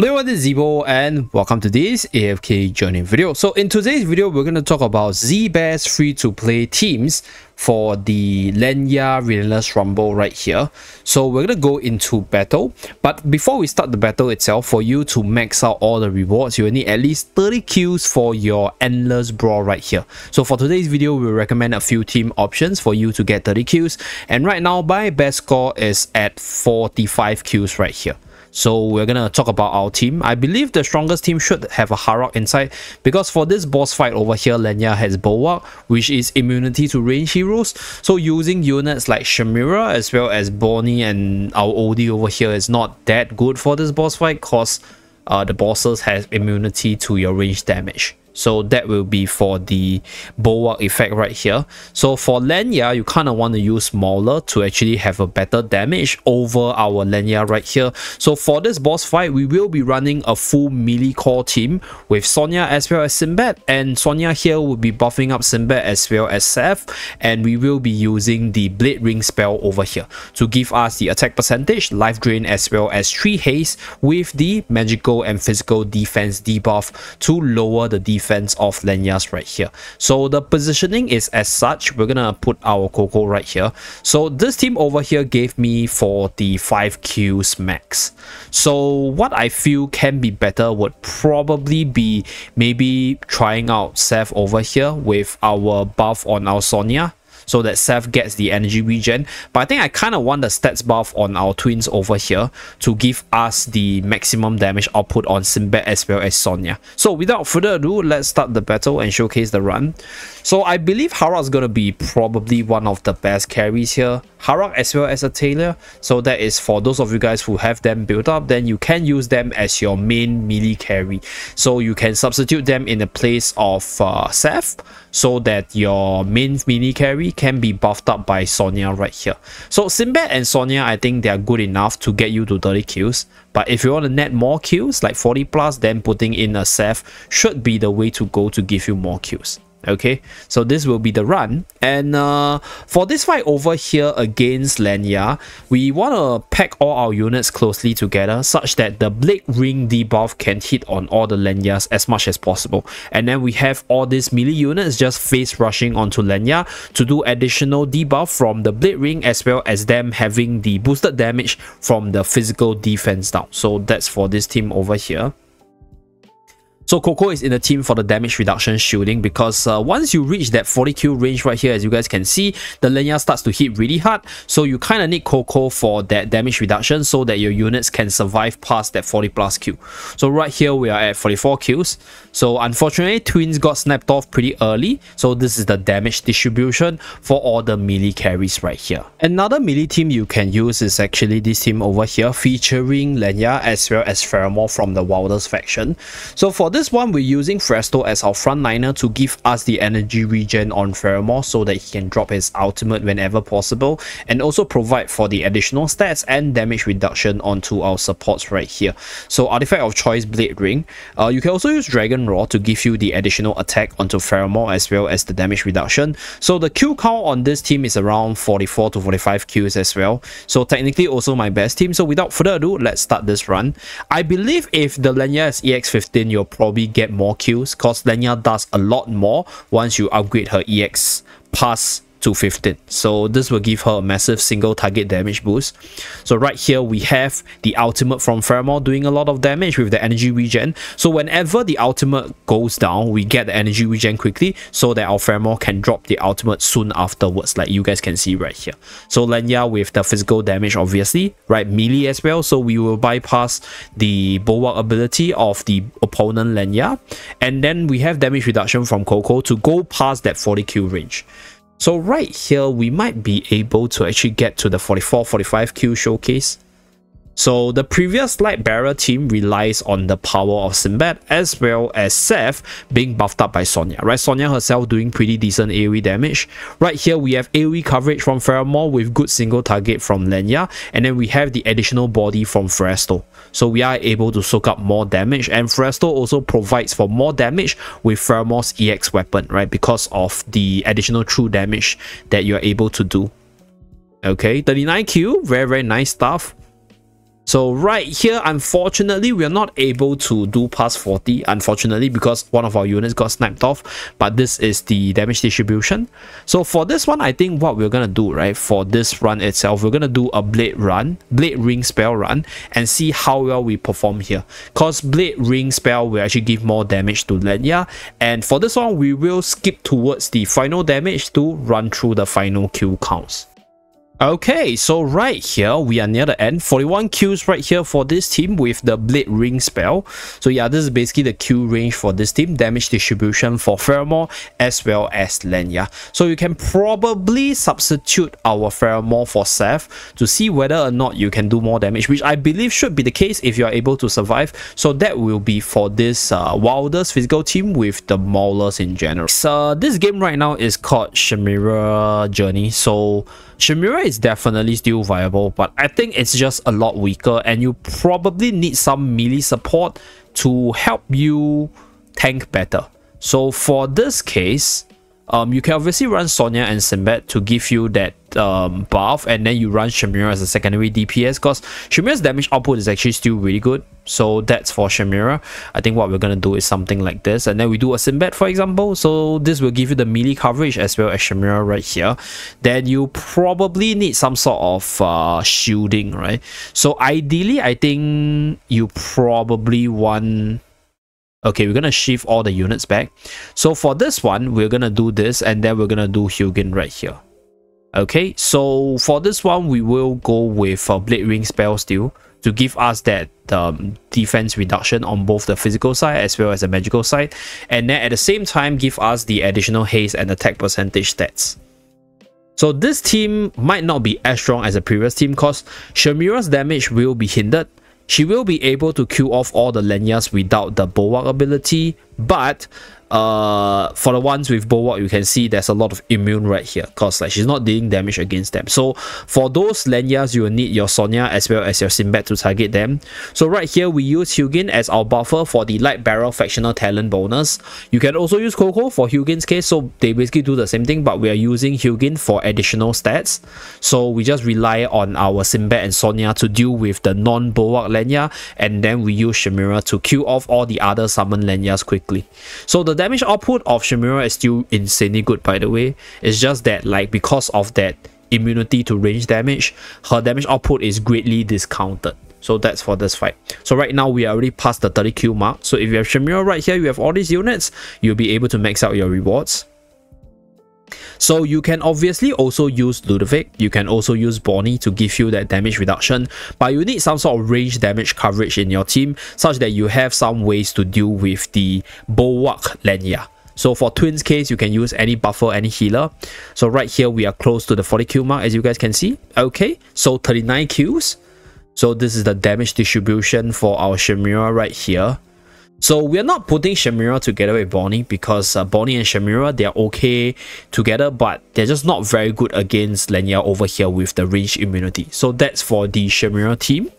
Hello everyone, this is Zeeebo and welcome to this AFK journey video. So in today's video, we're going to talk about Zee's free-to-play teams for the Lenya Relentless Rumble right here. So we're going to go into battle, but before we start the battle itself, for you to max out all the rewards, you will need at least 30 kills for your Endless Brawl right here. So for today's video, we recommend a few team options for you to get 30 kills, and right now my best score is at 45 kills right here. So we're gonna talk about our team. I believe the strongest team should have a Harrock inside, because for this boss fight over here, Lenya has Bulwark, which is immunity to range heroes. So using units like Shemira as well as Bonnie and our OD over here is not that good for this boss fight, because the bosses have immunity to your range damage. So that will be for the Bulwark effect right here. So for Lenya, you kind of want to use Mauler to actually have a better damage over our Lenya right here. So for this boss fight, we will be running a full melee core team with Sonya as well as Sinbad, and Sonya here will be buffing up Sinbad as well as Seth, and we will be using the Blade Ring spell over here to give us the attack percentage, life drain as well as 3 haste with the magical and physical defense debuff to lower the defense of Lenya's right here. So the positioning is as such. We're gonna put our Coco right here. So this team over here gave me 45 kills max. So what I feel can be better would probably be maybe trying out Seth over here with our buff on our Sonya, so that Seth gets the energy regen. But I think I kind of want the stats buff on our twins over here to give us the maximum damage output on Sinbad as well as Sonya. So without further ado, let's start the battle and showcase the run. So I believe Harrock is going to be probably one of the best carries here. Harrock as well as a Taylor. So that is for those of you guys who have them built up, then you can use them as your main melee carry. So you can substitute them in the place of Seth, so that your main melee carry can be buffed up by Sonya right here. So Sinbad and Sonya, I think they are good enough to get you to 30 kills. But if you want to net more kills, like 40 plus, then putting in a Seth should be the way to go to give you more kills. Okay, so this will be the run, and for this fight over here against Lenya, we want to pack all our units closely together such that the Blade Ring debuff can hit on all the Lenyas as much as possible, and then we have all these melee units just face rushing onto Lenya to do additional debuff from the Blade Ring, as well as them having the boosted damage from the physical defense down. So that's for this team over here. So Coco is in the team for the damage reduction shielding, because once you reach that 40 kill range right here, as you guys can see, the Lenya starts to hit really hard. So you kind of need Coco for that damage reduction so that your units can survive past that 40 plus kill. So right here we are at 44 kills. So unfortunately, twins got snapped off pretty early. So this is the damage distribution for all the melee carries right here. Another melee team you can use is actually this team over here, featuring Lenya as well as Faramor from the Wilders faction. So for this one, we're using Fresto as our frontliner to give us the energy regen on Faramor so that he can drop his ultimate whenever possible, and also provide for the additional stats and damage reduction onto our supports right here. So artifact of choice, Blade Ring. You can also use Dragon Roar to give you the additional attack onto Faramor as well as the damage reduction. So the kill count on this team is around 44 to 45 kills as well. So technically also my best team. So without further ado, let's start this run. I believe if the Lenya is EX15, you'll probably get more kills, because Lenya does a lot more once you upgrade her EX past to 15. So this will give her a massive single target damage boost. So right here we have the ultimate from Faramor doing a lot of damage with the energy regen. So whenever the ultimate goes down, we get the energy regen quickly so that our Faramor can drop the ultimate soon afterwards, like you guys can see right here. So Lenya with the physical damage, obviously, right, melee as well, so we will bypass the Bulwark ability of the opponent Lenya, and then we have damage reduction from Coco to go past that 40 kill range. So right here, we might be able to actually get to the 44-45 kill showcase. So the previous Light Bearer team relies on the power of Sinbad as well as Seth being buffed up by Sonya, right? Sonya herself doing pretty decent AoE damage. Right here we have AoE coverage from Faramor with good single target from Lenya, and then we have the additional body from Fresto. So we are able to soak up more damage, and Fresto also provides for more damage with Faramor's EX weapon, right? Because of the additional true damage that you're able to do. Okay, 39 kill, very nice stuff. So right here, unfortunately, we are not able to do past 40, unfortunately, because one of our units got sniped off, but this is the damage distribution. So for this one, I think what we're gonna do, right, for this run itself, we're gonna do a blade ring spell run, and see how well we perform here, because blade ring spell will actually give more damage to Lenya, and for this one, we will skip towards the final damage to run through the final kill counts. Okay, so right here, we are near the end. 41 kills right here for this team with the Blade Ring spell. So yeah, this is basically the kill range for this team. Damage distribution for Faramor as well as Lenya. So you can probably substitute our Faramor for Seth to see whether or not you can do more damage, which I believe should be the case if you are able to survive. So that will be for this Wilders physical team with the Maulers in general. So this game right now is called Shemira Journey. So Shemira is definitely still viable, but I think it's just a lot weaker, and you probably need some melee support to help you tank better. So for this case, you can obviously run Sonya and Sinbad to give you that buff, and then you run Shemira as a secondary DPS, because Shemira's damage output is actually still really good. So that's for Shemira. I think what we're gonna do is something like this, and then we do a Sinbad, for example. So this will give you the melee coverage as well as Shemira right here. Then you probably need some sort of shielding, right? So ideally, I think you probably want... Okay, we're gonna shift all the units back. So for this one, we're gonna do this, and then we're gonna do Hugin right here. Okay, so for this one, we will go with Blade Ring spell still to give us that defense reduction on both the physical side as well as the magical side, and then at the same time give us the additional haste and attack percentage stats. So this team might not be as strong as the previous team, because Shemira's damage will be hindered. She will be able to kill off all the Lenyas without the Bulwark ability, but for the ones with Bulwark, you can see there's a lot of immune right here, because like she's not dealing damage against them. So for those Lenyas, you will need your Sonya as well as your Sinbad to target them. So right here, we use Hugin as our buffer for the Light Barrel Factional Talent bonus. You can also use Coco for Hugin's case, so they basically do the same thing, but we are using Hugin for additional stats. So we just rely on our Sinbad and Sonya to deal with the non-Bulwark Lenya, and then we use Shemira to kill off all the other summon Lenyas quickly. So the damage output of Shemira is still insanely good, by the way. It's just that, like, because of that immunity to range damage, her damage output is greatly discounted. So that's for this fight. So right now, we are already past the 30 kill mark. So if you have Shemira right here, you have all these units, you'll be able to max out your rewards. So you can obviously also use Ludovic, you can also use Bonnie to give you that damage reduction, but you need some sort of range damage coverage in your team such that you have some ways to deal with the Bulwark Lenya. So for Twins case, you can use any buffer, any healer. So right here, we are close to the 40 kill mark, as you guys can see. Okay, so 39 kills. So this is the damage distribution for our Shemira right here. So we are not putting Shemira together with Bonnie, because Bonnie and Shemira, they are okay together, but they're just not very good against Lenya over here with the range immunity. So that's for the Shemira team.